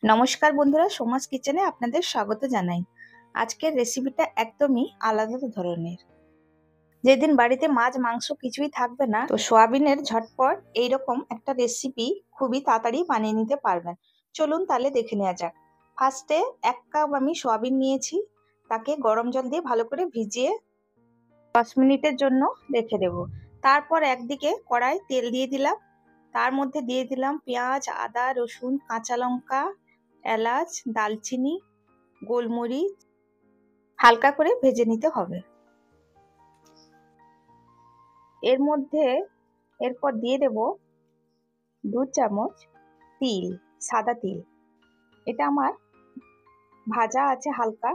নমস্কার বন্ধুরা, সোমাস কিচেনে আপনাদের স্বাগত জানাই। আজকের রেসিপিটা একদমই আলাদা ধরনের। যেদিন বাড়িতে মাছ মাংস কিছুই থাকবে না, তো সোয়াবিনের ঝটপট এইরকম একটা রেসিপি খুবই তাড়াতাড়ি বানিয়ে নিতে পারবেন। চলুন তাহলে দেখে নেওয়া যাক। ফার্স্টে 1 কাপ আমি সোয়াবিন নিয়েছি, তাকে গরম জল দিয়ে ভালো করে ভিজিয়ে 10 মিনিটের জন্য রেখে দেব। তারপর একদিকে কড়াই তেল দিয়ে দিলাম, তার মধ্যে দিয়ে দিলাম পেঁয়াজ, আদা, রসুন, কাঁচা লঙ্কা, এলাচ, দালচিনি, গোলমরিচ হালকা করে ভেজে নিতে হবে। এর মধ্যে এরপর দিয়ে দেব 2 চামচ তিল, সাদা তিল। এটা আমার ভাজা আছে হালকা,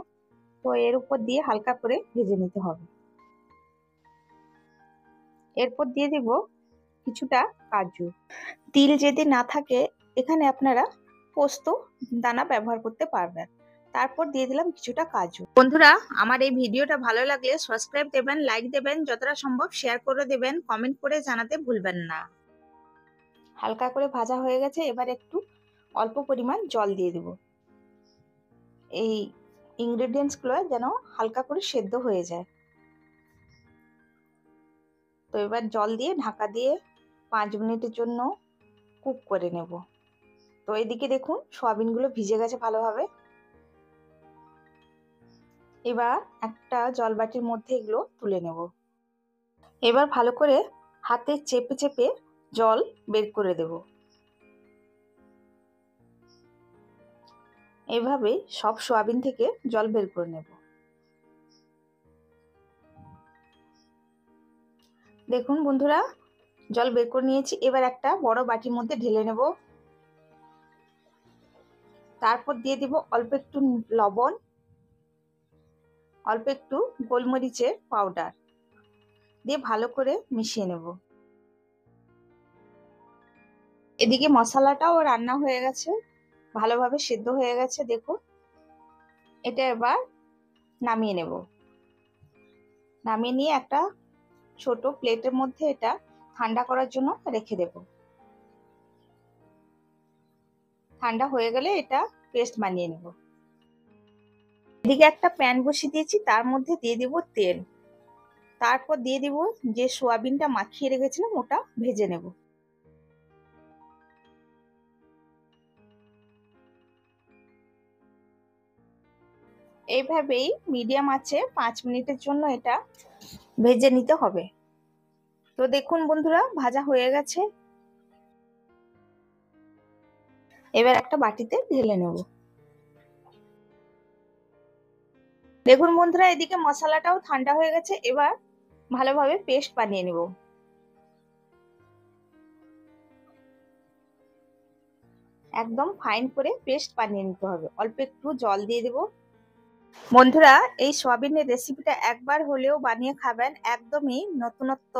তো এর উপর দিয়ে হালকা করে ভেজে নিতে হবে। এরপর দিয়ে দেব কিছুটা কাজু। তিল যদি না থাকে এখানে আপনারা পোস্ত দানা ব্যবহার করতে পারবেন। তারপর দিয়ে দিলাম কিছুটা কাজু। বন্ধুরা, আমার এই ভিডিওটা ভালো লাগলে সাবস্ক্রাইব দেবেন, লাইক দেবেন, যতটা সম্ভব শেয়ার করে দেবেন, কমেন্ট করে জানাতে ভুলবেন না। হালকা করে ভাজা হয়ে গেছে, এবার একটু অল্প পরিমাণ জল দিয়ে দেব। এই ইনগ্রেডিয়েন্টসগুলো যেন হালকা করে সেদ্ধ হয়ে যায়। তো এবার জল দিয়ে ঢাকা দিয়ে 5 মিনিটের জন্য কুক করে নেব। তো এদিকে দেখুন সয়াবিনগুলো ভিজে গেছে ভালোভাবে। এবার একটা জলবাটির মধ্যে এগুলো তুলে নেব। এবার ভালো করে হাতে চেপে চেপে জল বের করে দেব। এভাবে সব সয়াবিন থেকে জল বের করে নেব। দেখুন বন্ধুরা, জল বের করে নিয়েছি। এবার একটা বড় বাটির মধ্যে ঢেলে নেব। তারপর দিয়ে দিব অল্প একটু লবণ, অল্প একটু গোলমরিচের পাউডার দিয়ে ভালো করে মিশিয়ে নেব। এদিকে মশলাটাও রান্না হয়ে গেছে, ভালোভাবে সেদ্ধ হয়ে গেছে। দেখুন, এটা এবার নামিয়ে নেব। নামিয়ে নিয়ে একটা ছোট প্লেটের মধ্যে এটা ঠান্ডা করার জন্য রেখে দেব। ঠান্ডা হয়ে গেলে এটা পেস্ট বানিয়ে নেব। এদিকে একটা প্যান বসিয়ে দিয়েছি, তার মধ্যে দিয়ে দিব তেল। তারপর দিয়ে দিব যে সোয়াবিনটা মাখিয়ে রেখেছিলাম ওটা ভেজে নেব। এইভাবেই মিডিয়াম আঁচে 5 মিনিটের জন্য এটা ভেজে নিতে হবে। তো দেখুন বন্ধুরা, ভাজা হয়ে গেছে। এবার একটা বাটিতে ঢেলে নেব। দেখুন বন্ধুরা, এদিকে মশলাটাও ঠান্ডা হয়ে গেছে। এবার ভালোভাবে পেস্ট বানিয়ে নেব। একদম ফাইন করে পেস্ট বানিয়ে নিতে হবে। অল্প একটু জল দিয়ে দেব। বন্ধুরা, এই সয়াবিনের রেসিপিটা একবার হলেও বানিয়ে খাবেন। একদমই নতুনত্ব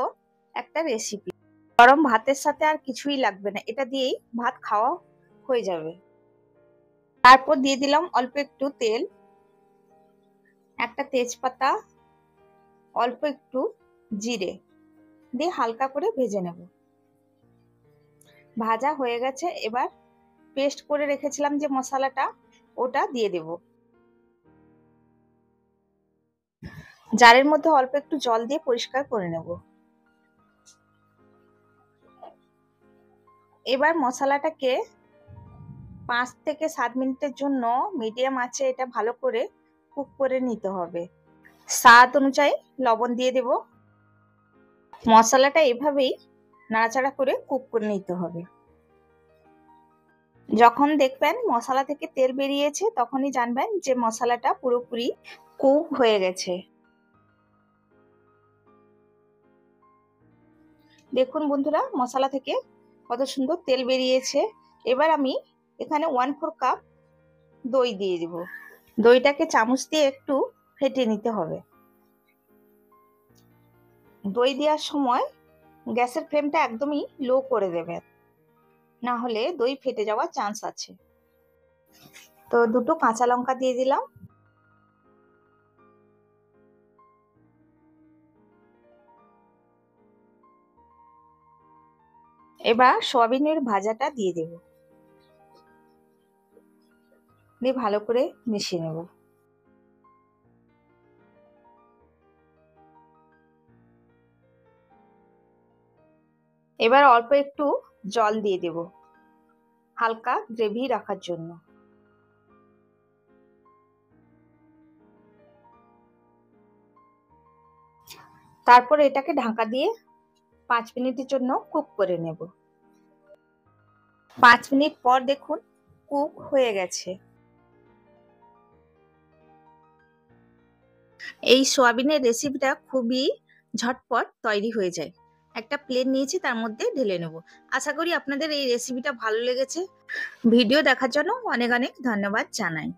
একটা রেসিপি। গরম ভাতের সাথে আর কিছুই লাগবে না, এটা দিয়েই ভাত খাওয়া হয়ে যাবে। তারপর দিয়ে দিলাম অল্প একটু তেল, একটা তেজপাতা, অল্প একটু জিরে দিয়ে হালকা করে ভেজে নেব। ভাজা হয়ে গেছে। এবার পেস্ট করে রেখেছিলাম যে মশলাটা, ওটা দিয়ে দেব। জারের মধ্যে অল্প একটু জল দিয়ে পরিষ্কার করে নেব। এবার মশলাটাকে 5 থেকে 7 মিনিটের জন্য মিডিয়াম আঁচে এটা ভালো করে কুক করে নিতে হবে। স্বাদ অনুযায়ী লবণ দিয়ে দেব। মশলাটা এভাবেই নাড়াচাড়া করে কুক করে নিতে হবে। যখন দেখবেন মশলা থেকে তেল বেরিয়েছে তখনই জানবেন যে মশলাটা পুরোপুরি কুক হয়ে গেছে। দেখুন বন্ধুরা, মশলা থেকে কত সুন্দর তেল বেরিয়েছে। এবার আমি এখানে 1/4 কাপ দই দিয়ে দিব। দইটাকে চামচ দিয়ে একটু ফেটিয়ে নিতে হবে। দই দেওয়ার সময় গ্যাসের ফ্লেমটা একদমই লো করে দেবেন, না হলে দই ফেটে যাওয়ার চান্স আছে। তো 2টো কাঁচা লঙ্কা দিয়ে দিলাম। এবার সয়াবিনের ভাজাটা দিয়ে দেব। দিয়ে ভালো করে মিশিয়ে নেব। এবার অল্প একটু জল দিয়ে দেব হালকা গ্রেভি রাখার জন্য। তারপর এটাকে ঢাকা দিয়ে 5 মিনিটের জন্য কুক করে নেব। 5 মিনিট পর দেখুন কুক হয়ে গেছে। এই সোয়াবিনের রেসিপিটা খুবই ঝটপট তৈরি হয়ে যায়। একটা প্লেট নিয়েছি, তার মধ্যে ঢেলে নেব। আশা করি আপনাদের এই রেসিপিটা ভালো লেগেছে। ভিডিও দেখার জন্য অনেক অনেক ধন্যবাদ জানাই।